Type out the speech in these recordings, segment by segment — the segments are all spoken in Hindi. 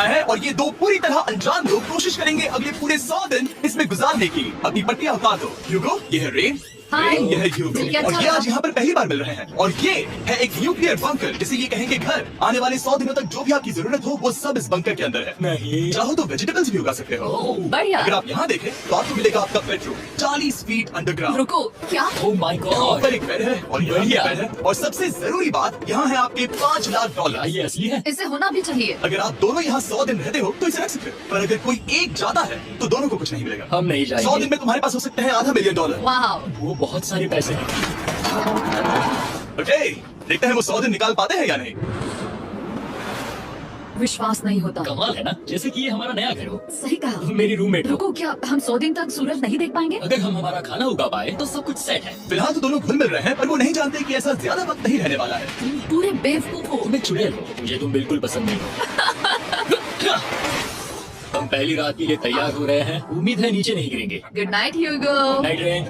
है और ये दो पूरी तरह अनजान लोग कोशिश करेंगे अगले पूरे 100 दिन इसमें गुजारने की। अपनी पट्टियां उतार दो। ह्यूगो, ये है रेन, हाय। ये है ह्यूगो और ये आज यहाँ पर पहली बार मिल रहे हैं। और ये है एक न्यूक्लियर बंकर, जिसे ये कहेंगे घर। आने वाले 100 दिनों तक जो भी आपकी जरूरत हो वो सब इस बंकर के अंदर है। नहीं। चाहो तो वेजिटेबल्स भी उगा सकते हो। बढ़िया। अगर आप यहाँ देखें तो आपको मिलेगा आपका बेडरूम 40 फीट अंडरग्राउंड। रुको, क्या? ओह माय यहाँ गॉड, पर एक बेड है और यहाँ बढ़िया। पे बेड है और सबसे जरूरी बात यहाँ है आपके $5 लाख। ये असली है? इसे होना भी चाहिए। अगर आप दोनों यहाँ 100 दिन रहते हो तो इसे रख सकते हो, पर अगर कोई एक ज्यादा है तो दोनों को कुछ नहीं मिलेगा। हम नहीं 100 दिन जाएंगे। में तुम्हारे पास हो सकते हैं $500 मिलियन। वाह, वो बहुत सारे पैसे हैं। ओके, देखते हैं वो 100 दिन निकाल पाते हैं या नहीं। विश्वास नहीं होता। कमाल है ना, जैसे कि ये हमारा नया घर हो। सही कहा। तुम मेरी रूममेट हो। रुको, क्या हम 100 दिन तक सूरज नहीं देख पाएंगे? अगर हम हमारा खाना उगा पाए तो सब कुछ सेट है। फिलहाल तो दोनों घुल मिल रहे हैं, पर वो नहीं जानते कि ऐसा ज्यादा वक्त नहीं रहने वाला है। तुम पूरे बेवकूफ हो। तुम एक चुड़ैल हो, मुझे तुम बिल्कुल पसंद नहीं हो। हम पहली रात के लिए तैयार हो रहे हैं। उम्मीद है नीचे नहीं गिरेंगे। Good night Hugo. Night rain.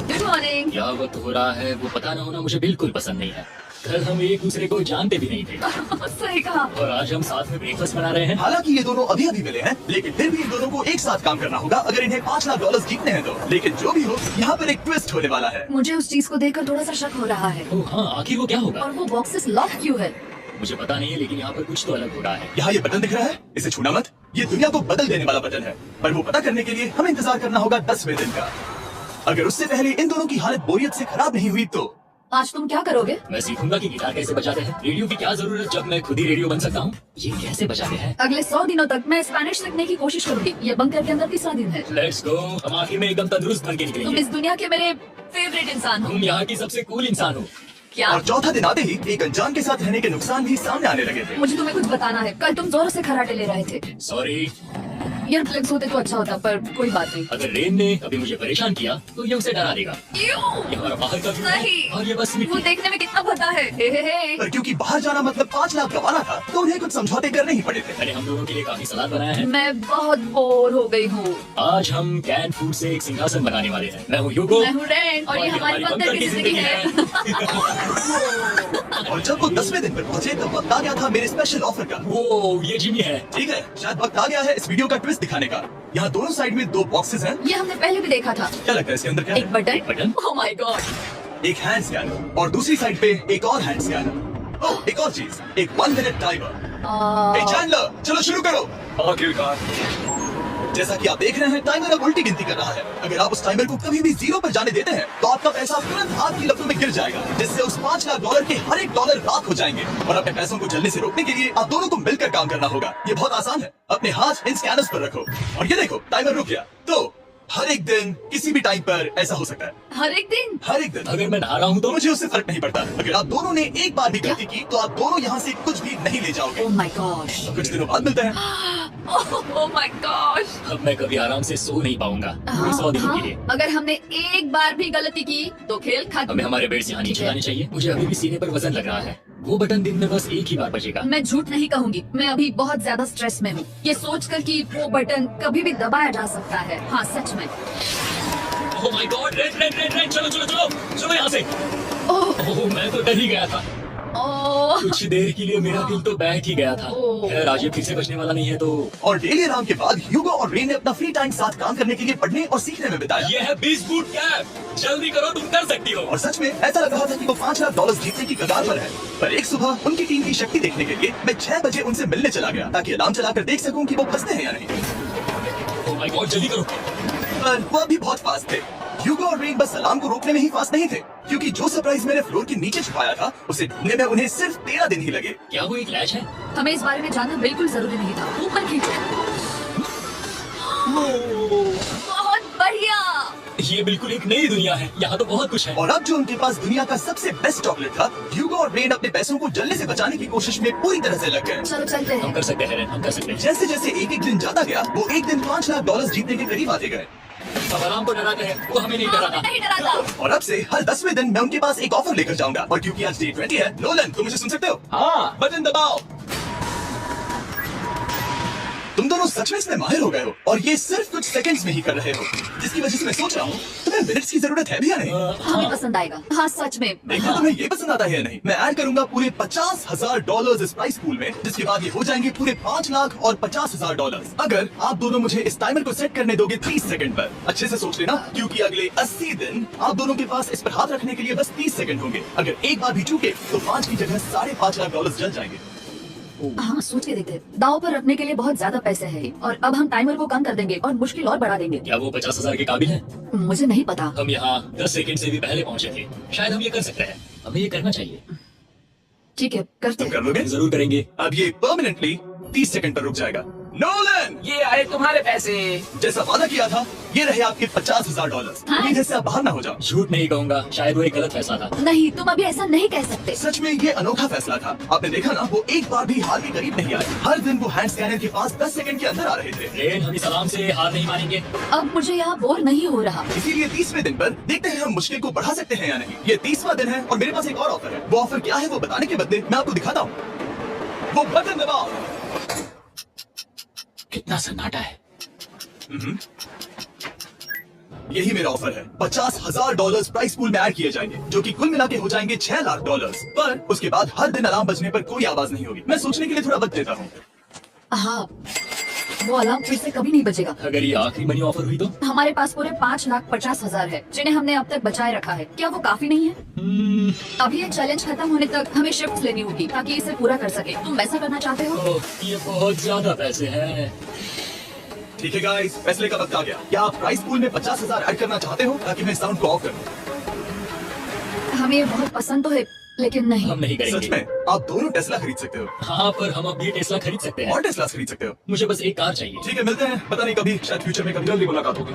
Good morning. क्या वक्त हो रहा है वो पता न होना मुझे बिल्कुल पसंद नहीं है। कल हम एक दूसरे को जानते भी नहीं थे सही कहा। और आज हम साथ में ब्रेकफास्ट बना रहे हैं। हालांकि ये दोनों अभी अभी मिले हैं, लेकिन फिर भी इन दोनों को एक साथ काम करना होगा अगर इन्हें $5 लाख जीतने हैं तो। लेकिन जो भी हो, यहाँ पर एक ट्विस्ट होने वाला है। मुझे उस चीज को देखकर थोड़ा सा शक हो रहा है। ओह हाँ, आखिर वो क्या होगा? और वो बॉक्सेस लॉक क्यों है? मुझे पता नहीं है, लेकिन यहाँ पर कुछ तो अलग हो रहा है। यहाँ ये बटन दिख रहा है, इसे छूना मत। ये दुनिया को बदल देने वाला बटन है, पर वो पता करने के लिए हमें इंतजार करना होगा 10वें दिन का। अगर उससे पहले इन दोनों की हालत बोरियत से खराब नहीं हुई तो आज तुम क्या करोगे? मैं सीखूंगा कि गिटार कैसे बजाते हैं। रेडियो की क्या जरूरत जब मैं खुद ही रेडियो बन सकता हूँ। ये कैसे बजाते हैं? अगले 100 दिनों तक मैं स्पेनिश सीखने की कोशिश करूंगी। ये बंकर के अंदर तीसरा दिन है। Let's go. हम आखिर में एकदम तंदुरुस्त बन के तुम निकलेंगे। इस दुनिया के मेरे फेवरेट इंसान हो। तुम यहाँ की सबसे कूल इंसान हो। क्या? और चौथा दिन आते ही एक अनजान के साथ रहने के नुकसान भी सामने आने लगे थे। मुझे तुम्हें कुछ बताना है। कल तुम जोरों से खराटे ले रहे थे। सॉरी। ईयर प्लग्स होते तो अच्छा होता, पर कोई बात नहीं। अगर रेन ने कभी मुझे परेशान किया तो ये उसे डरा देगा। क्यों? ये हमारा बाहर का व्यू है नहीं। और ये बस वो मिट्टी। देखने में कितना भद्दा है। हे हे हे। पर क्योंकि बाहर जाना मतलब 5 लाख गंवाना था, तो उन्हें कुछ समझौते करने ही पड़े थे। मैंने हम लोगों के लिए काफी सलाद बनाया है। मैं बहुत बोर हो गई हूँ। आज हम कैन फूड से एक सिंहासन बनाने वाले हैं। मैं हूँ ह्यूगो। मैं हूँ रेन और ये हमारी बंकर की जिंदगी है। और जब वो 10वें दिन पर पहुंचे तब वक्त आ गया था मेरे स्पेशल ऑफर का। वो ये जिमी है। ठीक है, शायद वक्त आ गया है इस वीडियो का ट्विस्ट दिखाने का। यहाँ दोनों साइड में 2 बॉक्सेस हैं। ये हमने पहले भी देखा था। क्या लगता है इसके अंदर क्या एक है? Button. Button? Oh my God. एक हैंड स्कैनर और दूसरी साइड पे एक और हैंड स्कैनर। ओह, एक और चीज, एक 1 मिनट टाइमर। हे चैंडलर, चलो शुरू करो। आखिरकार। जैसा कि आप देख रहे हैं, टाइमर अब उल्टी गिनती कर रहा है। अगर आप उस टाइमर को कभी भी 0 पर जाने देते हैं तो आपका पैसा तुरंत हाथ की लपटों में गिर जाएगा, जिससे उस $5 लाख के हर एक डॉलर राख हो जाएंगे। और अपने पैसों को जलने से रोकने के लिए आप दोनों को मिलकर काम करना होगा। ये बहुत आसान है। अपने हाथ इन स्कैनर्स पर रखो और ये देखो, टाइमर रुक गया। तो हर एक दिन किसी भी टाइम पर ऐसा हो सकता है। हर एक दिन? हर एक दिन। अगर मैं नहा रहा हूँ तो मुझे उससे फर्क नहीं पड़ता। अगर आप दोनों ने एक बार भी गलती की तो आप दोनों यहाँ से कुछ भी नहीं ले जाओगे। ओह माय गॉड। कुछ दिनों बाद मिलते हैं। ओह माय गॉड। अब मैं कभी आराम से सो नहीं पाऊंगा पूरे 100 दिनों के लिए। अगर हमने एक बार भी गलती की तो खेल खत्म। हमें हमारे बेड से यहाँ नीचे लाने चाहिए। मुझे अभी भी सीने पर वजन लग रहा है। वो बटन दिन में बस एक ही बार बजेगा। मैं झूठ नहीं कहूंगी, मैं अभी बहुत ज्यादा स्ट्रेस में हूँ। ये सोचकर कि वो बटन कभी भी दबाया जा सकता है। हाँ सच में। ओह my God, rain rain rain rain, चलो चलो चलो चलो यहाँ से। ओह ओह मैं तो डर ही गया था। ओह। कुछ देर के लिए मेरा दिल तो बैठ ही गया था। ओह। खैर आज ये फिर से बचने वाला नहीं है तो। और डेली आराम के बाद ह्यूगो और रेन ने अपना फ्री टाइम साथ काम करने के लिए पढ़ने और सीखने में बिताया। ये है 20 बूट कैप। जल्दी करो, तुम कर सकती हो। और सच में ऐसा लग रहा था कि वो $5 लाख जीतने की कगार पर है। पर एक सुबह उनकी टीम की शक्ति देखने के लिए मैं 6 बजे उनसे मिलने चला गया, ताकि अलार्म चलाकर देख सकूं कि वो फंसते हैं या नहीं। ओह माय गॉड, जल्दी करो। पर वो भी बहुत फास्ट थे। ह्यूगो और रेन बस अलार्म को रोकने में ही फास्ट नहीं थे, क्योंकि जो सरप्राइज मैंने फ्लोर के नीचे छुपाया था उसे ढूंढने में उन्हें सिर्फ 13 दिन ही लगे। क्या वो एक लैच है? हमें इस बारे में जानना बिल्कुल जरूरी नहीं था। ऊपर खींचो। बहुत बढ़िया। ये बिल्कुल एक नई दुनिया है। यहाँ तो बहुत कुछ है। और अब जो उनके पास दुनिया का सबसे बेस्ट चॉकलेट था, ह्यूगो और रेन अपने पैसों को जलने से बचाने की कोशिश में पूरी तरह से लग गए। चलो चलते हम हैं। कर सकते हैं रेन, हम कर सकते हैं। जैसे जैसे एक एक दिन जाता गया, वो एक दिन $5 लाख जीतने के करीब आते गए। अब आराम को डराते हैं, वो हमें नहीं डराता। नहीं डराता। और अब से हर 10वें दिन मैं उनके पास एक ऑफर लेकर जाऊंगा। और क्योंकि आज Day 20 है, नोलन तुम मुझे सुन सकते हो? हाँ। बटन दबाओ। तुम दोनों सच में इसमें माहिर हो गए हो और ये सिर्फ कुछ सेकंड्स में ही कर रहे हो, जिसकी वजह से मैं सोच रहा हूँ तुम्हें मिनट्स की जरूरत है भी या नहीं। हमें पसंद आएगा। हाँ सच में। देखो तुम्हें ये पसंद आता है या नहीं। मैं ऐड करूंगा पूरे $50,000 इस प्राइस पूल में, जिसके बाद ये हो जाएंगे पूरे $5,50,000। अगर आप दोनों मुझे इस टाइमर को सेट करने दोगे 30 सेकंड पर। अच्छे से सोच लेना, क्योंकि अगले 80 दिन आप दोनों के पास इस पर हाथ रखने के लिए बस 30 सेकंड होंगे। अगर एक बार भी चूके तो 5 की जगह $5.5 लाख जल जाएंगे। हाँ सोच के देखते। दाव पर रखने के लिए बहुत ज्यादा पैसे हैं और अब हम टाइमर को कम कर देंगे और मुश्किल और बढ़ा देंगे। क्या वो 50,000 के काबिल है? मुझे नहीं पता। हम यहाँ 10 सेकंड से भी पहले पहुँचे थे। शायद हम ये कर सकते हैं। हमें ये करना चाहिए। ठीक है करते तुम हैं। कर लोगे? जरूर करेंगे। अब ये परमानेंटली 30 सेकंड पर रुक जाएगा। नोलन, ये आए तुम्हारे पैसे। जैसा वादा किया था, ये रहे आपके $50,000। उम्मीद है से आप बाहर ना हो जाओ। झूठ नहीं कहूंगा, शायद वो एक गलत फैसला था। नहीं तुम अभी ऐसा नहीं कह सकते। सच में ये अनोखा फैसला था। आपने देखा ना, वो एक बार भी हार के करीब नहीं आए। हर दिन वो हैंड स्कैनर के पास 10 सेकंड के अंदर आ रहे थे। रेन, हम इस आराम से हार नहीं मानेंगे। अब मुझे यहाँ बोर नहीं हो रहा। इसीलिए 30वें दिन पर देखते हैं हम मुश्किल को बढ़ा सकते हैं या नहीं। ये 30वां दिन है और मेरे पास एक और ऑफर है। वो ऑफर क्या है वो बताने के बदले मैं आपको दिखाता हूँ। वो बटन दबाओ। कितना सन्नाटा है। यही मेरा ऑफर है। $50,000 प्राइस पूल में ऐड किए जाएंगे, जो कि कुल मिला के हो जाएंगे $6 लाख। पर उसके बाद हर दिन अलार्म बजने पर कोई आवाज नहीं होगी। मैं सोचने के लिए थोड़ा वक्त देता हूँ। हाँ वो अलार्म फिर से कभी नहीं बजेगा। अगर ये आखिरी मनी ऑफर हुई तो? हमारे पास पूरे 5,50,000 है, जिन्हें हमने अब तक बचाए रखा है। क्या वो काफी नहीं है? अभी ये चैलेंज खत्म होने तक हमें शिफ्ट लेनी होगी ताकि इसे पूरा कर सके। तुम वैसा करना चाहते हो? ओह, ये बहुत ज्यादा पैसे हैं। ठीक है गाइस, फैसले का वक्त आ गया। क्या आप प्राइस पूल में 50,000 ऐड करना चाहते हो ताकि मैं साउंड को ऑफ करूं? हमें ये बहुत पसंद तो है लेकिन नहीं। हम नहीं सच करेंगे। में आप दोनों टेस्ला खरीद सकते हो हाँ, पर हम अब ये टेस्ला खरीद सकते हैं। और टेस्ला खरीद सकते हो। मुझे बस एक कार चाहिए। ठीक है, मिलते हैं। पता नहीं कभी, शायद फ्यूचर में कभी जल्दी मुलाकात होगी।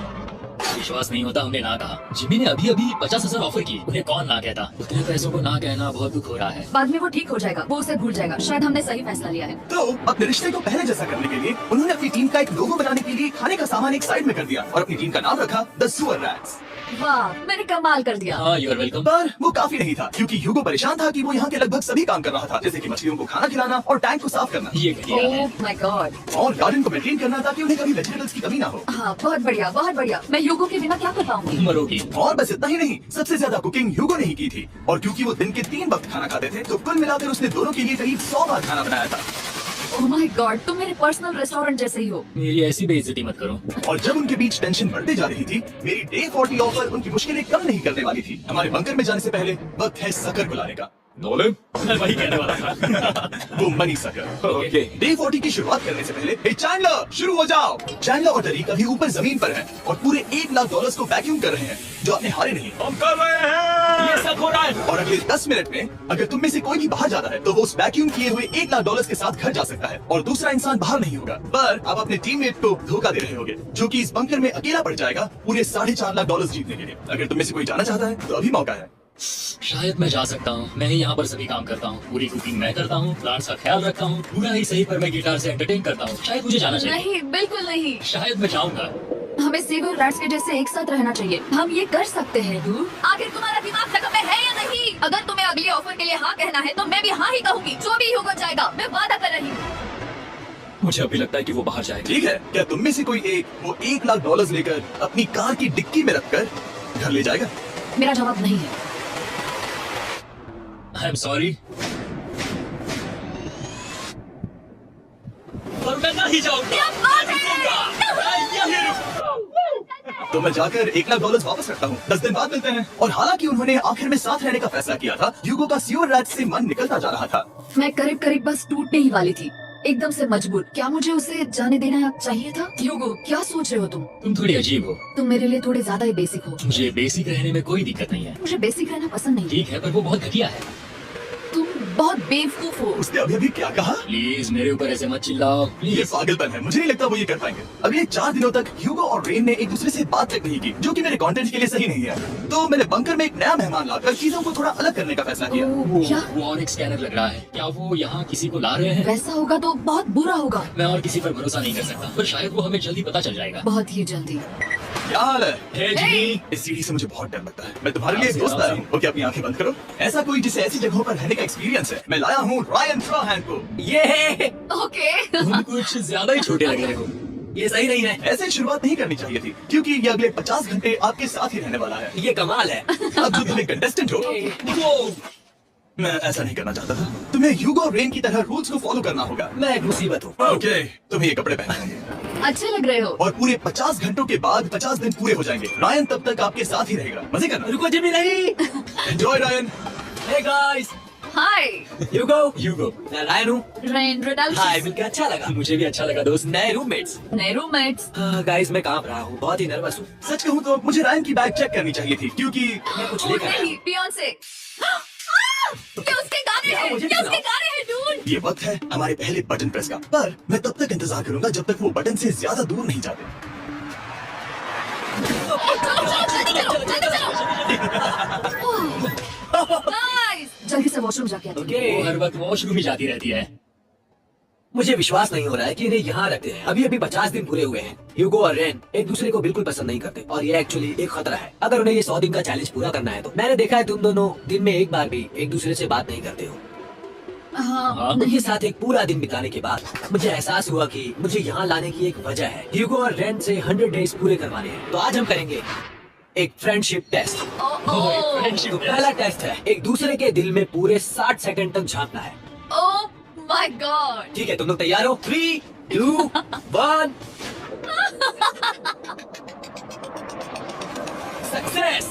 विश्वास नहीं होता, हमने ना कहा। जिमी ने अभी अभी 50,000 ऑफर की। उन्हें कौन ना कहता। उतने पैसों को ना कहना बहुत दुख हो रहा है। बाद में वो ठीक हो जाएगा, वो उसे भूल जाएगा। शायद हमने सही फैसला लिया है। तो अपने रिश्ते को पहले जैसा करने के लिए उन्होंने अपनी टीम का एक लोगो बनाने के लिए खाने का सामान एक साइड में कर दिया और अपनी टीम का नाम रखा द सुअर रैट्स। वाह मैंने कमाल कर दिया। हाँ, यू आर वेलकम। पर वो काफी नहीं था, क्योंकि ह्यूगो परेशान था कि वो यहाँ के लगभग सभी काम कर रहा था, जैसे कि मछलियों को खाना खिलाना और टैंक को साफ करना ये घटिया है। ओह माय गॉड। और गार्डन को मेंटेन करना ताकि उन्हें कभी वेजिटेबल्स की कमी ना हो। हाँ बहुत बढ़िया बहुत बढ़िया। मैं ह्यूगो के बिना क्या कर पाऊंगी? मरोगी। और बस इतना ही नहीं, सबसे ज्यादा कुकिंग ह्यूगो ने ही की थी। और क्योंकि वो दिन के 3 वक्त खाना खाते थे, तो कुल मिलाकर उसने दोनों के लिए करीब 100 बार खाना बनाया था। ओह माय गॉड, तुम मेरे पर्सनल रेस्टोरेंट जैसे ही हो। मेरी ऐसी बेइज्जती मत करो। और जब उनके बीच टेंशन बढ़ते जा रही थी, मेरी डे 40 ऑफर उनकी मुश्किलें कम नहीं करने वाली थी। हमारे बंकर में जाने से पहले वक्त है सकर बुलाने का। नोलन, मैं वही कहने वाला था। वो मनी सकर। ओके। डे 40 की शुरुआत करने से पहले, हे चैंडलर, शुरू हो जाओ। चैंडलर और डरीक अभी ऊपर जमीन पर हैं और पूरे $1 लाख को वैक्यूम कर रहे हैं, जो आपने हारे नहीं। हम कर रहे हैं। ये सब हो रहा है। और अगले 10 मिनट में अगर तुम में से कोई भी बाहर जाता है, तो वो उस वैक्यूम किए हुए $1 लाख के साथ घर जा सकता है और दूसरा इंसान बाहर नहीं होगा। पर आप अपने टीममेट को धोखा दे रहे होगे, जो कि इस बंकर में अकेला पड़ जाएगा पूरे $4.5 लाख जीतने के लिए। अगर तुम में से कोई जाना चाहता है तो अभी मौका है। शायद मैं जा सकता हूँ। मैं ही यहाँ पर सभी काम करता हूँ। पूरी कुकिंग मैं करता हूँ, प्लांट्स का ख्याल रखता हूँ। पूरा ही सही, पर मैं गिटार से एंटरटेन करता हूँ। शायद मुझे जाना चाहिए। नहीं बिल्कुल नहीं। शायद मैं जाऊंगा। हमें सीवर रैट्स के जैसे एक साथ रहना चाहिए। हम ये कर सकते हैं डूड। आखिर तुम्हारा दिमाग टक में है या नहीं? अगर तुम्हें अगले ऑफर के लिए हाँ कहना है तो मैं भी हाँ ही कहूंगी। जो भी होगा जाएगा, मैं वादा कर रही हूँ। मुझे अभी लगता है कि वो बाहर जाएगा। ठीक है, क्या तुम में से कोई एक वो $1 लाख लेकर अपनी कार की डिक्की में रखकर घर ले जाएगा? मेरा जवाब नहीं है। आई एम सॉरी, पर मैं नहीं जाऊंगा। क्या बात है? मैं यहीं रुकूंगा। तो मैं जाकर $1 लाख वापस रखता हूँ। 10 दिन बाद मिलते हैं। और हालांकि उन्होंने आखिर में साथ रहने का फैसला किया था, ह्यूगो का सीवर रैट से मन निकलता जा रहा था। मैं करीब करीब बस टूटने ही वाली थी, एकदम से मजबूर। क्या मुझे उसे जाने देना चाहिए था? ह्यूगो क्या सोच रहे हो तुम? तुम थोड़ी अजीब हो। तुम मेरे लिए थोड़े ज्यादा ही बेसिक हो। मुझे बेसिक रहने में कोई दिक्कत नहीं है। मुझे बेसिक रहना पसंद नहीं। ठीक है, पर वो बहुत घटिया है। तुम बहुत बेवकूफ हो। उसने अभी क्या कहा? प्लीज मेरे ऊपर ऐसे मत चिल्लाओ। ये प्लीज। पागलपन है। मुझे नहीं लगता वो ये कर पाएंगे। अगले 4 दिनों तक ह्यूगो और रेन ने एक दूसरे से बात तक नहीं की, जो कि मेरे कंटेंट के लिए सही नहीं है। तो मैंने बंकर में एक नया मेहमान लाकर चीजों को थोड़ा अलग करने का फैसला किया। ओह, क्या? वो और एक स्कैनर लग रहा है। क्या वो यहाँ किसी को ला रहे हैं? वैसा होगा तो बहुत बुरा होगा। मैं और किसी पर भरोसा नहीं कर सकता, पर शायद वो हमें जल्दी पता चल जाएगा। बहुत ही जल्दी। क्या हाल है? हे जिमी, इस सीढ़ी से मुझे बहुत डर लगता है। मैं तुम्हारे लिए एक दोस्त लाया हूँ। ओके, अपनी आंखें बंद करो। ऐसा कोई जिसे ऐसी जगहों पर रहने का एक्सपीरियंस है। मैं लाया हूँ रायन ट्राहैन को। ये ओके तुम कुछ ज्यादा ही छोटे लग रहे हो। ये सही नहीं है। ऐसे शुरुआत नहीं करनी चाहिए थी, क्योंकि ये अगले 50 घंटे आपके साथ ही रहने वाला है। ये कमाल है। अब जो तुम एक कंटेस्टेंट हो, वो, मैं ऐसा नहीं करना चाहता था। तुम्हें ह्यूगो और रेन की तरह रूल्स को फॉलो करना होगा। मैं एक मुसीबत हूँ। ओके, तुम्हें ये कपड़े पहनने होंगे अच्छे लग रहे हो। और पूरे 50 घंटों के बाद 50 दिन पूरे हो जाएंगे। रायन तब तक आपके साथ ही रहेगा। मजे करना। रुको जिमी, नहीं। Enjoy Ryan. हे गाइस, हाय ह्यूगो, मैं रायन हूँ। रेन हाय, रेडल्फ। मिलकर अच्छा लगा। मुझे भी अच्छा लगा दोस्त। नए रूममेट्स। नए रूममेट्स। गाइस, मैं कांप रहा हूँ, बहुत ही नर्वस हूँ। सच कहूँ तो मुझे रायन की बैग चेक करनी चाहिए थी, क्योंकि मैं कुछ ओ लेकर आया नहीं, बियॉन्से। ये उसके गाने हैं, मुझे ये भी उसके गाने हैं डूड। ये वक्त है हमारे पहले बटन प्रेस का। पर मैं तब तक इंतजार करूंगा जब तक वो बटन से ज्यादा दूर नहीं जाते। नाइस। जल्दी से वॉशरूम जाके आते हैं। वो हर वक्त वॉशरूम ही जाती रहती है। मुझे विश्वास नहीं हो रहा है कि इन्हें यहाँ रखते हैं। अभी अभी 50 दिन पूरे हुए हैं। ह्यूगो और रेन एक दूसरे को बिल्कुल पसंद नहीं करते और ये एक्चुअली एक खतरा है। अगर उन्हें ये 100 दिन का चैलेंज पूरा करना है तो मैंने देखा है तुम दोनों दिन में एक बार भी एक दूसरे से बात नहीं करते हो। हाँ, उनके साथ एक पूरा दिन बिताने के बाद मुझे एहसास हुआ कि मुझे यहाँ लाने की एक वजह है। ह्यूगो और रेन से 100 डेज पूरे करवाने हैं। तो आज हम करेंगे एक फ्रेंडशिप टेस्ट। तो पहला टेस्ट है एक दूसरे के दिल में पूरे 60 सेकंड तक झांकना है। ओह माय गॉड। ठीक है, तुम लोग तैयार हो? 3, 2, 1। सक्सेस!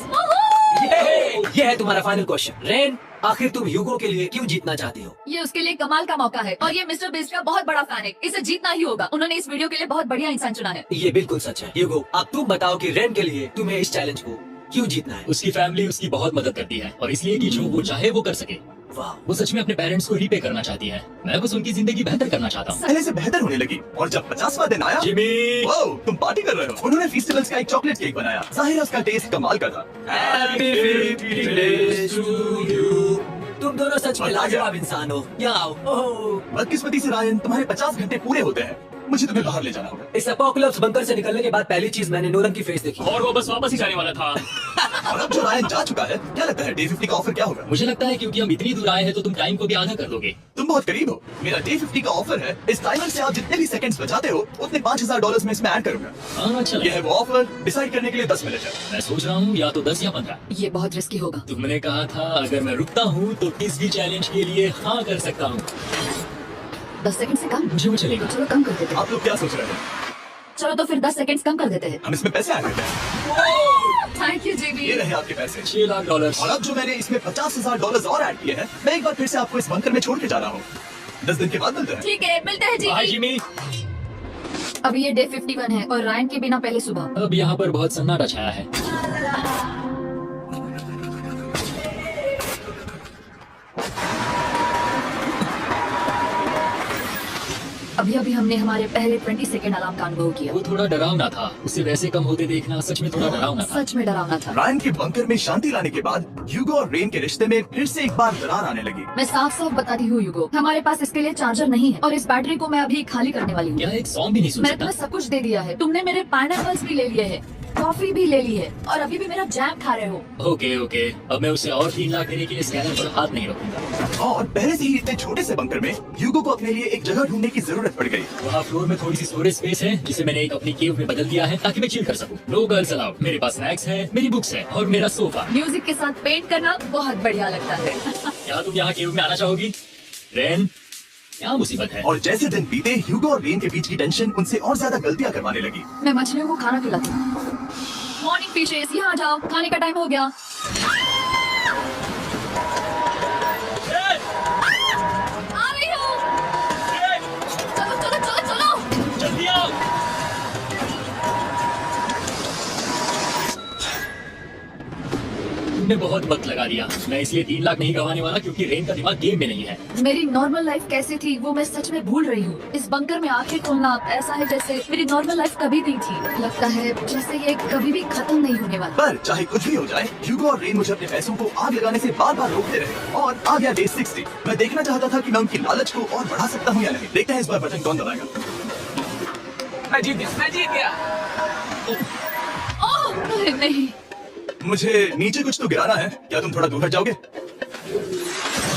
ये है तुम्हारा फाइनल क्वेश्चन। रेन, आखिर तुम ह्यूगो के लिए क्यों जीतना चाहती हो? ये उसके लिए कमाल का मौका है और ये मिस्टर बीस्ट का बहुत बड़ा फैन है। इसे जीतना ही होगा। उन्होंने इस वीडियो के लिए बहुत बढ़िया इंसान चुना है। ये बिल्कुल सच है। ह्यूगो, अब तुम बताओ कि रेन के लिए तुम्हें इस चैलेंज को क्यों जीतना है? उसकी फैमिली उसकी बहुत मदद करती है और इसलिए कि जो वो चाहे वो कर सके। वाह, वो सच में अपने पेरेंट्स को रीपे करना चाहती है। मैं बस उनकी जिंदगी बेहतर करना चाहता हूँ। पहले से बेहतर होने लगी और जब 50वां दिन आया, जिमी, वाओ, तुम पार्टी कर रहे हो। उन्होंने फेस्टिवल्स का एक चॉकलेट केक बनाया। जाहिर है उसका टेस्ट कमाल का था। तुम दोनों सच में लाजवाब इंसान हो। यहाँ आओ। ओह, बदकिस्मती से रायन, तुम्हारे 50 घंटे पूरे होते हैं। मुझे तुम्हें बाहर ले जाना होगा। इस अपोकलिप्स बंकर से निकलने के बाद पहली चीज मैंने नोलन की फेस देखी। और वो बस वापस ही जाने वाला था। और अब जो रायन जा चुका है, क्या लगता है डे 50 का ऑफर क्या होगा? मुझे लगता है क्योंकि हम इतनी दूर आए हैं तो तुम टाइम को भी आधा कर दोगे। तुम बहुत करीब हो। मेरा डे 50 का ऑफर है। इस टाइमर से आप जितने भी सेकंड्स बचाते हो उतने $5000 में इसमें ऐड करूंगा। हाँ, अच्छा ये है लगा। वो ऑफर। डिसाइड करने के लिए 10 मिनट है। मैं सोच रहा हूँ या तो 10 या 15। ये बहुत रिस्की होगा। तुमने कहा था अगर मैं रुकता हूँ तो किस भी चैलेंज के लिए हाँ कर सकता हूँ। 10 सेकंड से कम। मुझे वो चलेगा। चलो कम कर देते हैं। आप लोग क्या सोच रहे हैं? चलो तो फिर 10 सेकंड कम कर देते हैं। हम इसमें पैसे ऐड करते हैं। थैंक यू ये जेबी। रहे आपके पैसे। $6 लाख। और अब जो मैंने इसमें $50,000 और ऐड किए हैं, मैं एक बार फिर से आपको इस बंकर में छोड़ के जा रहा हूँ। 10 दिन के बाद मिलते हैं। ठीक है, मिलते हैं बाय जेबी। जिमी। अब ये डे 51 है और रायन के बिना पहले सुबह। अब यहाँ पर बहुत सन्नाटा छाया है। अभी अभी हमने हमारे पहले 20 सेकंड अलार्म का अनुभव किया। वो थोड़ा डरावना था। उसे वैसे कम होते देखना सच में थोड़ा डरावना था। सच में डरावना था। रायन के बंकर में शांति लाने के बाद ह्यूगो और रेन के रिश्ते में फिर से एक बार दरार आने लगी। मैं साफ साफ बताती हूँ युगो, हमारे पास इसके लिए चार्जर नहीं है और इस बैटरी को मैं अभी खाली करने वाली हूँ। क्या एक सॉन्ग भी नहीं सुन मैंने सकता? तुम्हें सब कुछ दे दिया है। तुमने मेरे पाइनएप्पल्स भी ले लिए हैं, कॉफी भी ले ली है और अभी भी मेरा जैम खा रहे हो। ओके ओके, अब मैं उसे और 3 लाख देने के लिए स्कैनर पर हाथ नहीं रखूंगा। और पहले से ही इतने छोटे से बंकर में ह्यूगो को अपने लिए एक जगह ढूंढने की जरूरत पड़ गई। वहाँ फ्लोर में थोड़ी सी स्टोरेज स्पेस है जिसे मैंने एक अपनी केव में बदल दिया है ताकि मैं चिल कर सकूं। No girls allowed. मेरे पास स्नैक्स है, मेरी बुक्स है और मेरा सोफा। म्यूजिक के साथ पेंट करना बहुत बढ़िया लगता है। क्या तुम यहाँ केव में आना चाहोगी? रेन, क्या मुसीबत है? और जैसे दिन बीते, ह्यूगो और रेन के बीच की टेंशन उनसे और ज्यादा गलतियां करवाने लगी। मैं मछलियों को खाना खिलाती हूँ। मॉर्निंग फिशेस, यहाँ आ जाओ, खाने का टाइम हो गया। आ रही हूँ। चलो चलो चलो चलो। जल्दी आओ। तुमने बहुत वक्त लगा दिया। मैं इसलिए 3 लाख नहीं गंवाने वाला क्योंकि रेन का दिमाग गेम में नहीं है। मेरी नॉर्मल लाइफ कैसी थी वो मैं सच में भूल रही हूँ। इस बंकर में आंखें खोलना ऐसा है जैसे मेरी नॉर्मल लाइफ कभी नहीं थी। लगता है जैसे ये कभी भी खत्म नहीं होने वाला। पर चाहे कुछ भी हो जाए, ह्यूगो और रेन मुझे अपने पैसों को आग लगाने से बार बार रोकते रहे। और आ गया डे 60। मैं देखना चाहता था कि मैं उनकी लालच को और बढ़ा सकता हूँ या नहीं। देखते हैं इस बार बटन कौन दबाएगा। मैं जीत गया। नहीं, मुझे नीचे कुछ तो गिराना है, क्या तुम थोड़ा दूर हट जाओगे?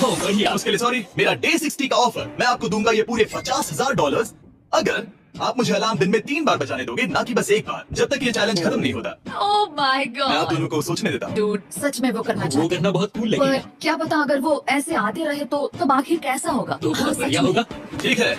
ओह बढ़िया। उसके लिए सॉरी। मेरा डे 60 का ऑफर मैं आपको दूंगा ये पूरे $50,000 अगर आप मुझे अलार्म दिन में 3 बार बजाने दोगे, ना कि बस 1 बार, जब तक ये चैलेंज खत्म नहीं होता। ओह माय मैं आप गॉड दोनों को सोचने देता हूँ। डूड, सच में वो करना वो चाहते करना बहुत कूल पर लगेगा। क्या पता अगर वो ऐसे आते रहे तो तब आखिर कैसा होगा? तो हाँ, बहुत सच बढ़िया में। होगा। ठीक है,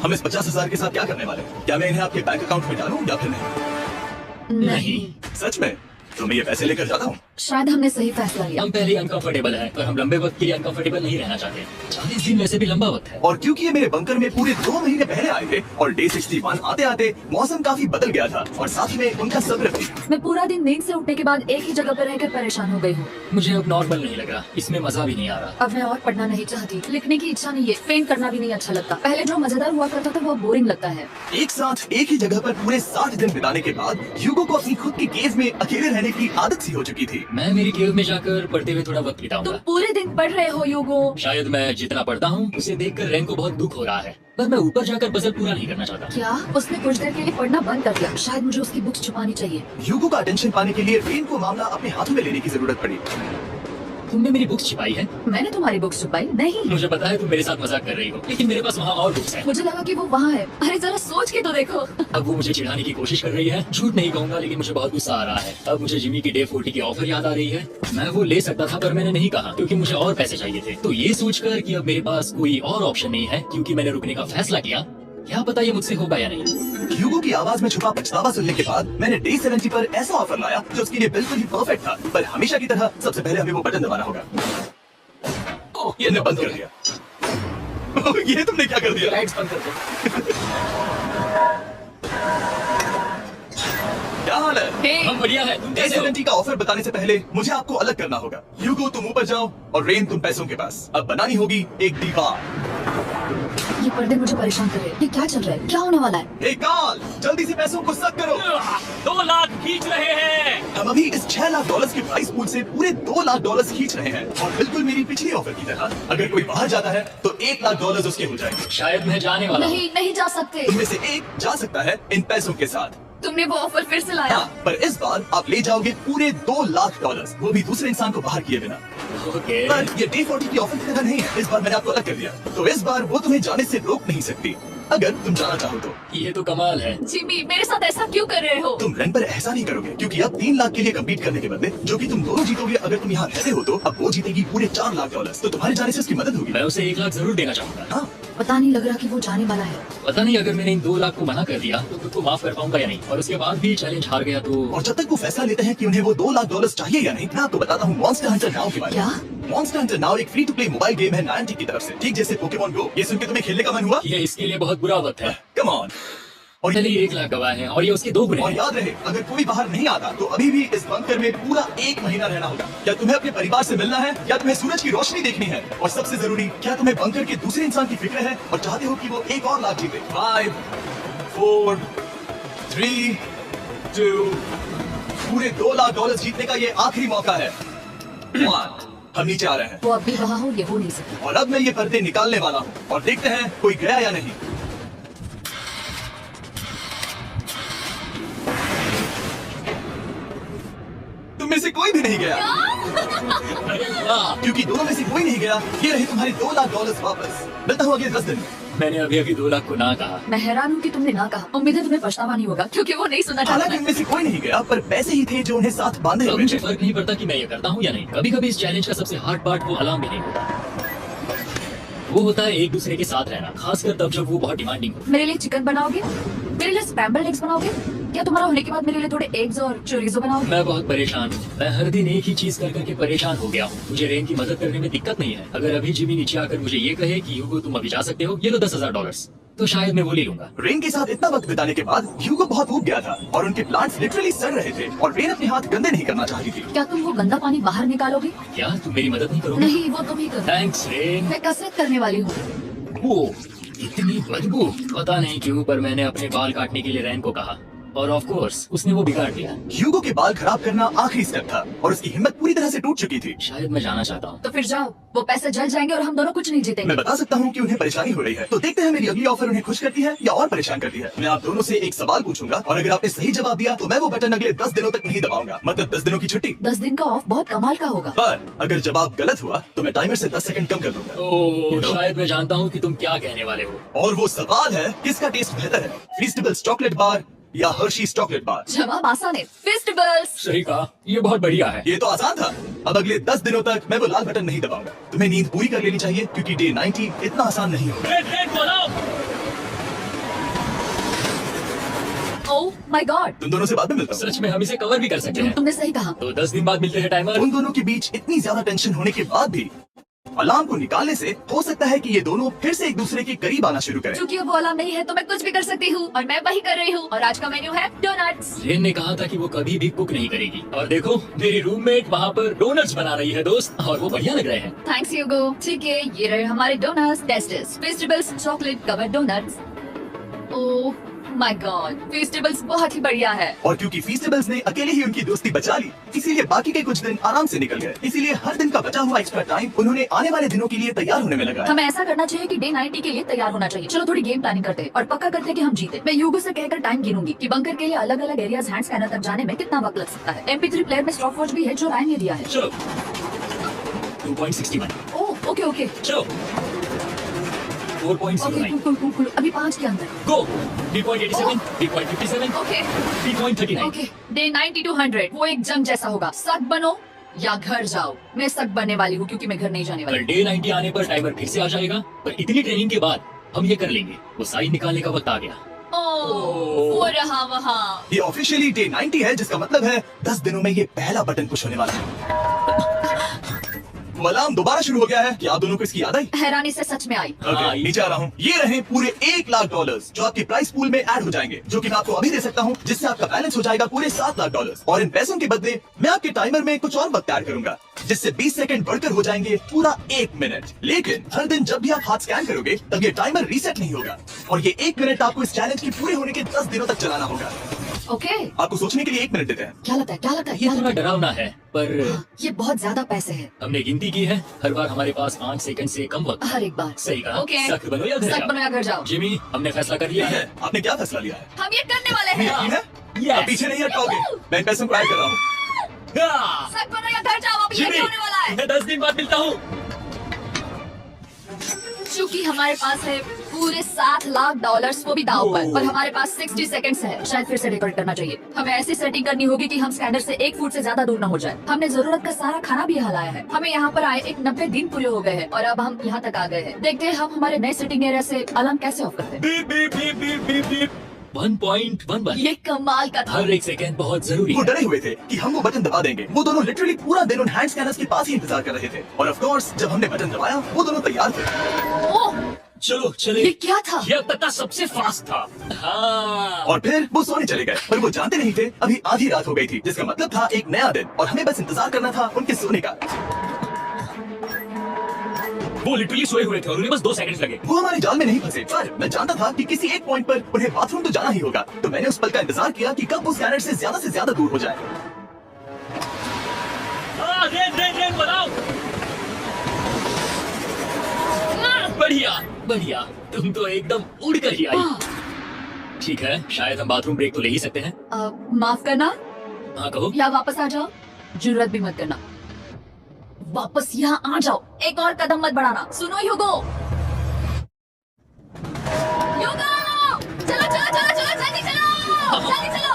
हम इस 50,000 के साथ क्या करने वाले हैं? क्या मैं इन्हें आपके बैंक अकाउंट में डालूं या फिर नहीं? नहीं, सच में? तो मैं ये पैसे लेकर जाता हूँ। शायद हमने सही फैसला लिया। हम पहले अनकंफर्टेबल हैं, पर हम लंबे वक्त के लिए अनकंफर्टेबल नहीं रहना चाहते। 40 दिन वैसे भी लंबा वक्त है। और क्योंकि ये मेरे बंकर में पूरे 2 महीने पहले आए थे और डे 61 आते आते मौसम काफी बदल गया था और साथ ही में उनका सब्र भी। मैं पूरा दिन नींद से उठने के बाद एक ही जगह पर रहकर परेशान हो गई हूँ। मुझे अब नॉर्मल नहीं लग रहा, इसमें मजा भी नहीं आ रहा। अब मैं और पढ़ना नहीं चाहती, लिखने की इच्छा नहीं है, पेंट करना भी नहीं अच्छा लगता। पहले जो मजेदार हुआ करता था वो बोरिंग लगता है। एक साथ एक ही जगह पर पूरे 60 दिन बिताने के बाद ह्यूगो को अपनी खुद की केव में अकेले रहने की आदत सी हो चुकी थी। मैं मेरी केव में जाकर पढ़ते हुए थोड़ा वक्त बिताऊंगा। तुम पूरे दिन पढ़ रहे हो यूगो। शायद मैं जितना पढ़ता हूँ उसे देखकर रेन को बहुत दुख हो रहा है, पर मैं ऊपर जाकर पजल पूरा नहीं करना चाहता। क्या उसने कुछ देर के लिए पढ़ना बंद कर दिया? शायद मुझे उसकी बुक्स छुपानी चाहिए। ह्यूगो का अटेंशन पाने के लिए रेन को मामला अपने हाथों में लेने की जरूरत पड़ी। तुमने मेरी बुक्स छिपाई है? मैंने तुम्हारी बुक्स छुपाई नहीं। मुझे पता है तुम मेरे साथ मजाक कर रही हो, लेकिन मेरे पास वहाँ और बुक्स हैं। मुझे लगा कि वो वहाँ है। अरे जरा सोच के तो देखो। अब वो मुझे चिढ़ाने की कोशिश कर रही है। झूठ नहीं कहूंगा, लेकिन मुझे बहुत गुस्सा आ रहा है। अब मुझे जिमी की डे 40 की ऑफर याद आ रही है। मैं वो ले सकता था, पर मैंने नहीं कहा क्योंकि मुझे और पैसे चाहिए थे। तो ये सोचकर कि अब मेरे पास कोई और ऑप्शन नहीं है क्योंकि मैंने रुकने का फैसला किया, क्या पता ये मुझसे होगा या नहीं। ह्यूगो की आवाज में छुपा पछतावा सुनने के बाद मैंने डे 70 पर ऐसा ऑफर लाया जो उसके लिए बिल्कुल ही परफेक्ट था। पर हमेशा की तरह सबसे पहले हमें वो बटन दबाना होगा। ओह, ये ने बंद कर दिया। ओह, ये तुमने क्या कर दिया? लाइट्स बंद कर दो। क्या हाल है? हे, हम बढ़िया है, तुम डे कैसे हो? 70 का ऑफर बताने से पहले मुझे आपको अलग करना होगा। ह्यूगो तुम ऊपर जाओ और रेन तुम पैसों के पास। अब बनानी होगी एक दीवार। ये पर्दे मुझे परेशान कर रहे हैं। ये क्या चल रहा है? क्या होने वाला है? हे काल, जल्दी से पैसों को सक करो। 2 लाख खींच रहे हैं। हम अभी इस $6 लाख के प्राइस पूल से पूरे $2 लाख खींच रहे हैं और बिल्कुल मेरी पिछली ऑफर की तरह अगर कोई बाहर जाता है तो $1 लाख उसके हो जाएंगे। शायद मैं जाने वाला हूँ। नहीं, नहीं जा सकते। तुम में से एक जा सकता है इन पैसों के साथ। तुमने वो ऑफर फिर से लाया। हाँ, पर इस बार आप ले जाओगे पूरे $2 लाख, वो भी दूसरे इंसान को बाहर किए बिना। ओके। पर ये डे 40 की ऑफर की तरह नहीं है। इस बार मैंने आपको अलग कर दिया, तो इस बार वो तुम्हें जाने से रोक नहीं सकती अगर तुम जाना चाहो तो। ये तो कमाल है। जिमी, मेरे साथ ऐसा क्यों कर रहे हो? तुम रेंट पर एहसान नहीं करोगे क्योंकि अब 3 लाख के लिए कम्पीट करने के बदले जो कि तुम दोनों जीतोगे अगर तुम यहाँ रहते हो, तो अब वो जीतेगी पूरे $4 लाख। तो तुम्हारे जाने से उसकी मदद होगी। मैं उसे 1 लाख जरूर देना चाहूंगा। हाँ, पता नहीं लग रहा कि वो जाने वाला है। पता नहीं अगर मैंने इन 2 लाख को मना कर दिया तो खुद को माफ कर पाऊंगा या नहीं, और उसके बाद भी चैलेंज हार गया तो। और जब तक वो फैसला लेते हैं कि उन्हें वो $2 लाख चाहिए या नहीं, मैं आपको बताता हूँ मॉन्स्टर हंटर नाउ के बारे में। क्या? मॉन्स्टर हंटर नाउ एक free to play mobile game है नाइंटी की तरफ से, ठीक जैसे पोकेमॉन गो। ये सुन के तुम्हें खेलने का मन हुआ? ये इसके लिए बहुत बुरा वक्त है। Come on. और चलिए 1 लाख गवाह हैं और ये उसके 2 गुने और हैं। याद रहे, अगर कोई बाहर नहीं आता तो अभी भी इस बंकर में पूरा 1 महीना रहना होगा। क्या तुम्हें अपने परिवार से मिलना है या तुम्हें सूरज की रोशनी देखनी है? और सबसे जरूरी, क्या तुम्हें बंकर के दूसरे इंसान की फिक्र है और चाहते हो कि वो एक और लाख जीते? 5, 4, 3, 2, पूरे $2 लाख जीतने का ये आखिरी मौका है। 1, हम नीचे आ रहे हैं वो अब भी वहाँ हो, ये हो नहीं सकता। और अब मैं ये पर्दे निकालने वाला हूँ और देखते हैं कोई गया या नहीं। तुम में से कोई भी नहीं गया अरे वाह! क्योंकि दोनों में से कोई नहीं गया। ये रहे तुम्हारे $2 लाख वापस। मिलता हूँ अगले 10 दिन। मैंने अभी अभी 2 लाख को ना कहा। मैं हैरान हूँ कि तुमने ना कहा। उम्मीद है तुम्हें पछतावा नहीं होगा क्योंकि वो नहीं सुनना हालांकि चाहता। उनमें से कोई नहीं गया, पर पैसे ही थे जो उन्हें साथ बांधे अब हुए मुझे थे। फर्क नहीं पड़ता कि मैं ये करता हूँ या नहीं। कभी कभी इस चैलेंज का सबसे हार्ड पार्ट वो अलार्म भी नहीं होता, वो होता है एक दूसरे के साथ रहना, खासकर तब जब वो बहुत डिमांडिंग हो। मेरे लिए चिकन बनाओगे? मेरे लिए स्क्रैम्बल्ड एग्स बनाओगे? क्या तुम्हारा होने के बाद मेरे लिए थोड़े एग्स और चोरिज़ो बनाओगे? मैं बहुत परेशान हूँ। मैं हर दिन एक ही चीज कर करके परेशान हो गया हूँ। मुझे रेन की मदद करने में दिक्कत नहीं है। अगर अभी जिमी नीचे आकर मुझे ये कहे कि ह्यूगो तुम अभी जा सकते हो, ये लो $10,000, तो शायद मैं वो ले लूंगा। रेन के साथ इतना वक्त बिताने के बाद ह्यूगो बहुत ऊब गया था और उनके प्लांट्स लिटरली सड़ रहे थे और रेन अपने हाथ गंदे नहीं करना चाहती थी। क्या तुम वो गंदा पानी बाहर निकालोगे? क्या तुम मेरी मदद नहीं करोगे? नहीं, वो तुम ही करो। Thanks rain. मैं कसरत करने वाली हूँ। वो इतनी बदबू, पता नहीं क्यों, पर मैंने अपने बाल काटने के लिए रैन को कहा। और ऑफ कोर्स उसने वो बिगाड़ दिया। ह्यूगो के बाल खराब करना आखिरी स्टेप था और उसकी हिम्मत पूरी तरह से टूट चुकी थी। शायद मैं जाना चाहता हूँ। तो फिर जाओ, वो पैसे जल जाएंगे और हम दोनों कुछ नहीं जीतेंगे। मैं बता सकता हूँ कि उन्हें परेशानी हो रही है, तो देखते हैं मेरी अगली ऑफर उन्हें खुश करती है या और परेशान करती है। मैं आप दोनों से एक सवाल पूछूंगा और अगर आपने सही जवाब दिया तो मैं वो बटन अगले 10 दिनों तक नहीं दबाऊंगा, मतलब 10 दिनों की छुट्टी। 10 दिन का ऑफ बहुत कमाल का होगा। पर अगर जवाब गलत हुआ तो मैं टाइमर से 10 सेकंड कम कर दूंगा। ओह, शायद मैं जानता हूँ कि तुम क्या कहने वाले हो। और वो सवाल है, किसका टेस्ट बेहतर है, फीस्टेबल्स चॉकलेट बार या हर्शीज चॉकलेट बार? जवाब आसान है, फेस्टिवल्स। सही कहा, ये बहुत बढ़िया है। ये तो आसान था। अब अगले 10 दिनों तक मैं वो लाल बटन नहीं दबाऊंगा। तुम्हें नींद पूरी कर लेनी चाहिए क्योंकि डे 90 इतना आसान नहीं होगा। ओह माय गॉड, तुम दोनों से बाद में मिलता हूँ। सच में हम इसे कवर भी कर सकते हैं। तुमने सही कहा। तो 10 दिन बाद मिलते हैं टाइमर। उन दोनों के बीच इतनी ज्यादा टेंशन होने के बाद भी अलार्म को निकालने से हो सकता है कि ये दोनों फिर से एक दूसरे के करीब आना शुरू करें। क्योंकि वो अलार्म नहीं है तो मैं कुछ भी कर सकती हूँ और मैं वही कर रही हूँ। और आज का मेन्यू है डोनट्स। रेन ने कहा था कि वो कभी भी कुक नहीं करेगी और देखो मेरी रूममेट वहाँ पर डोनट्स बना रही है दोस्त, और वो बढ़िया लग रहे हैं। Thanks Hugo. ठीक है, ये रहे हमारे donuts, testers, festivals chocolate covered donuts. Oh my God, festivals बहुत ही बढ़िया है। और क्योंकि फीस्टेबल्स ने अकेले ही उनकी दोस्ती बचा ली, इसीलिए बाकी के कुछ दिन आराम से निकल गए। इसीलिए हर दिन का बचा हुआ एक्स्ट्रा टाइम उन्होंने आने वाले दिनों के लिए तैयार होने में लगाया। हमें ऐसा करना चाहिए कि डे 90 के लिए तैयार होना चाहिए। चलो थोड़ी गेम प्लानिंग करते हैं और पक्का करते हैं कि हम जीते। मैं ह्यूगो से कहकर टाइम गिनूंगी कि बंकर के लिए अलग अलग एरियाज हैंड स्कैनर तक जाने में कितना वक्त लग सकता है। MP3 प्लेयर में स्टॉप वॉच भी है जो रायन ने दिया है। चलो 2.61। ओह ओके ओके चलो ओके 4.09। cool। अभी 5 के अंदर। गो 3.87, 3.57, ओके 3.39। ओके, डे 90 to 100 वो एक जंग जैसा होगा। सक बनो या घर जाओ। मैं सक बनने वाली हूँ क्योंकि मैं घर नहीं जाने पर वाली। डे 90 आने पर टाइमर फिर से आ जाएगा, पर इतनी ट्रेनिंग के बाद हम ये कर लेंगे। वो साइन निकालने का वक्त आ गया। ओह वो रहा वहाँ। ये ऑफिशियली डे 90 है, जिसका मतलब है 10 दिनों में ये पहला बटन पुश होने वाला है। वो अलार्म दोबारा शुरू हो गया है। क्या आप दोनों को इसकी याद आई? हैरानी से सच में आई। ओके, नीचे आ रहा हूँ। ये रहे पूरे $1,00,000 जो आपके प्राइस पूल में ऐड हो जाएंगे, जो कि मैं आपको अभी दे सकता हूँ, जिससे आपका बैलेंस हो जाएगा पूरे $7,00,000। और इन पैसों के बदले मैं आपके टाइमर में कुछ और वक्त ऐड करूंगा, जिससे 20 सेकंड बढ़कर हो जाएंगे पूरा 1 मिनट। लेकिन हर दिन जब भी आप हाथ स्कैन करोगे तब ये टाइमर रीसेट नहीं होगा और ये 1 मिनट आपको इस चैलेंज के पूरे होने के 10 दिनों तक चलाना होगा। ओके, आपको सोचने के लिए 1 मिनट देते हैं। क्या लगता है क्या लगता है? ये थोड़ा डरावना है, पर ये बहुत ज्यादा पैसे हैं हमने गिनती की है, हर बार हमारे पास 5 सेकंड से कम वक्त। हर एक बार। सही कहा। ओके, सख्त बनो या घर सख्त जाओ। बनो या घर जाओ। जिमी, हमने फैसला कर लिया ठीक है। है, आपने क्या फैसला लिया है? हम ये करने वाले हैं। यकीन है? Yes. आप पीछे नहीं हट पाओगे। मैं इन पैसों को ऐड कर रहा हूँ। हाँ। सख्त बनो या घर जाओ। अब ये जिमी, होने वाला है। मैं 10 दिन बाद मिलता हूँ। चूंकि हमारे पास है पूरे $7,00,000 वो भी दाव पर, और हमारे पास 60 सेकंड्स है। शायद फिर से रिकॉर्ड करना चाहिए। हमें ऐसी सेटिंग करनी होगी कि हम स्कैनर से 1 फुट से ज्यादा दूर न हो जाए। हमने जरूरत का सारा खाना भी यहाँ लाया है। हमें यहाँ पर आए एक 90 दिन पूरे हो गए हैं और अब हम यहाँ तक आ गए हैं। देखते हैं हम हमारे नए सेटिंग एरिया से अलार्म कैसे ऑफ करते हैं। Beep beep beep beep beep beep. 1.11। ये कमाल का था। हर एक सेकंड बहुत जरूरी वो है। डरे हुए थे कि हम वो बटन दबा देंगे। वो दोनों लिटरली पूरा दिन उन हैंड स्कैनर्स के पास ही इंतजार कर रहे थे। और ऑफ कोर्स जब हमने बटन दबाया वो दोनों तैयार थे। ओह, चलो चले। ये क्या था? ये अब तक का सबसे फास्ट था। हाँ। और फिर वो सोने चले गए, पर वो जानते नहीं थे अभी आधी रात हो गई थी, जिसका मतलब था एक नया दिन और हमें बस इंतजार करना था उनके सोने का। वो लिटरली सोए हुए थे और उन्हें बस 2 सेकंड लगे। वो हमारे जाल में नहीं फंसे, पर मैं जानता था कि किसी एक पॉइंट पर उन्हें बाथरूम तो जाना ही होगा। तो मैंने उस पल का इंतजार किया कि कब वो स्कैनर से ज्यादा दूर हो जाए। रेन बनाओ। बढ़िया बढ़िया, तुम तो एकदम उड़ कर ही आई। ठीक है, शायद हम बाथरूम ब्रेक तो ले ही सकते हैं। माफ करना हाँ कहो। या वापस आ जाओ। जरूरत भी मत करना। वापस यहाँ आ जाओ। एक और कदम मत बढ़ाना। सुनो ह्यूगो। ह्यूगो, चलो चलो चलो चलो, जल्दी चलो जल्दी चलो।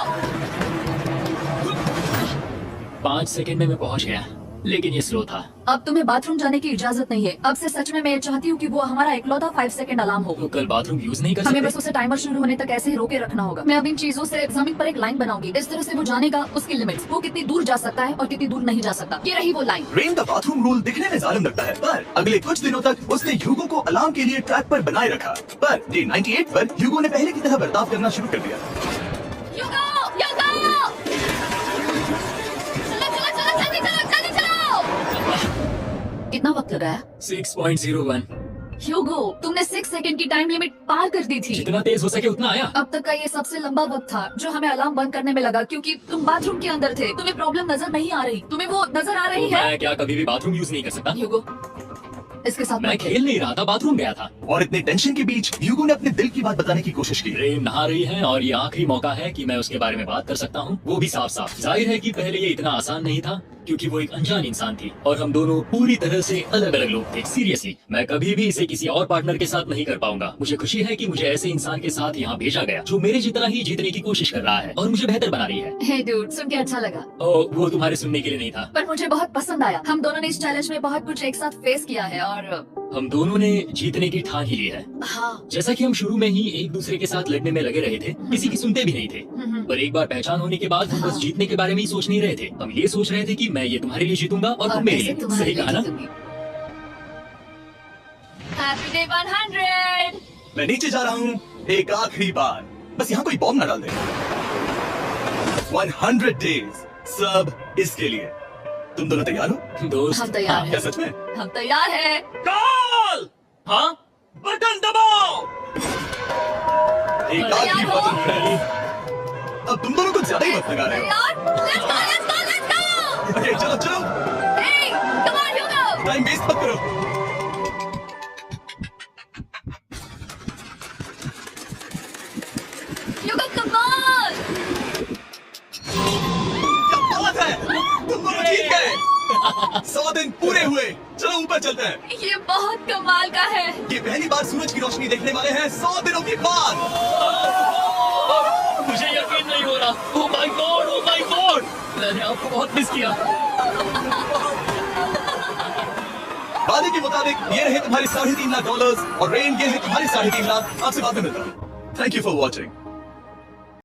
5 सेकंड में मैं पहुंच गया, लेकिन ये स्लो था। अब तुम्हें बाथरूम जाने की इजाजत नहीं है। अब से सच में मैं ये चाहती हूँ कि वो हमारा इकलौता 5 सेकंड अलार्म हो। तो कल बाथरूम यूज नहीं कर हमें बस सकते। उसे टाइमर शुरू होने तक ऐसे ही रोके रखना होगा। मैं अब इन चीजों से जमीन पर एक लाइन बनाऊंगी। इस तरह से वो जानेगा उसकी लिमिट्स, वो कितनी दूर जा सकता है और कितनी दूर नहीं जा सकता। ये रही वो लाइन। रेन का बाथरूम रूल दिखने में जालिम लगता है, पर अगले कुछ दिनों तक उसने ह्यूगो को अलार्म के लिए ट्रैक पर बनाए रखा। पर डे 98 पर ह्यूगो ने पहले की तरह बर्ताव करना शुरू कर दिया। ह्यूगो, ह्यूगो! चलो चलो चलो, जल्दी चलो जल्दी चलो। कितना वक्त लगा है? 6.01। ह्यूगो, तुमने 6 सेकंड की टाइम लिमिट पार कर दी थी। जितना तेज हो सके उतना आया। अब तक का ये सबसे लंबा वक्त था जो हमें अलार्म बंद करने में लगा, क्योंकि तुम बाथरूम के अंदर थे। तुम्हें प्रॉब्लम नजर नहीं आ रही, तुम्हें वो नजर आ रही है? मैं क्या कभी भी बाथरूम यूज नहीं कर सकता? ह्यूगो, इसके साथ मैं मत खेल। खेल नहीं रहा था, बाथरूम गया था। और इतने टेंशन के बीच ह्यूगो ने अपने दिल की बात बताने की कोशिश की। रेन नहा रही है और ये आखिरी मौका है कि मैं उसके बारे में बात कर सकता हूँ, वो भी साफ साफ। जाहिर है कि पहले ये इतना आसान नहीं था क्योंकि वो एक अनजान इंसान थी और हम दोनों पूरी तरह से अलग अलग लोग थे। सीरियसली, मैं कभी भी इसे किसी और पार्टनर के साथ नहीं कर पाऊंगा। मुझे खुशी है कि मुझे ऐसे इंसान के साथ यहाँ भेजा गया जो मेरे जितना ही जीतने की कोशिश कर रहा है और मुझे बेहतर बना रही है। हे डूड, सुन के अच्छा लगा, वो तुम्हारे सुनने के लिए नहीं था। पर मुझे बहुत पसंद आया। हम दोनों ने इस चैलेंज में बहुत कुछ एक साथ फेस किया है और हम दोनों ने जीतने की ठान ही ली है। हाँ। जैसा कि हम शुरू में ही एक दूसरे के साथ लड़ने में लगे रहे थे, किसी की सुनते भी नहीं थे। पर एक बार पहचान होने के बाद हम बस जीतने के बारे में ही सोच नहीं रहे थे। हम ये सोच रहे थे कि मैं ये तुम्हारे लिए जीतूंगा और तुम मेरे लिए। सही कहा ना? Happy day 100। मैं नीचे जा रहा हूँ एक आखिरी बार, बस यहाँ कोई बॉम्ब न डाल दे। 100 डेज, सब इसके लिए। तुम दोनों तैयार हो? दोस्त, हम तैयार क्या हैं। सच में? हम तैयार हैं। कॉल! हाँ? बटन दबाओ। एक आखिरी तैयार हो? बटन। अब तुम दोनों कुछ ज्यादा ही वक्त लगा रहे हो। तैयार? Let's go, let's go, let's go! अरे चलो चलो, Hey, come on, Hugo! Time waste मत करो। Hugo, come on! क्या बात है, तुम दोनों जीत गए। 100 दिन पूरे हुए। चलो ऊपर चलते हैं। ये बहुत कमाल का है। ये पहली बार सूरज की रोशनी देखने वाले हैं 100 दिनों के बाद। मुझे यकीन नहीं हो रहा। ओह my God, oh my God, मैंने आपको बहुत मिस किया। वादे के मुताबिक ये रहे तुम्हारे $3.5 लाख और रेन ये है तुम्हारे $3.5 लाख। आपसे बाद में मिलता हूँ। Thank you for watching.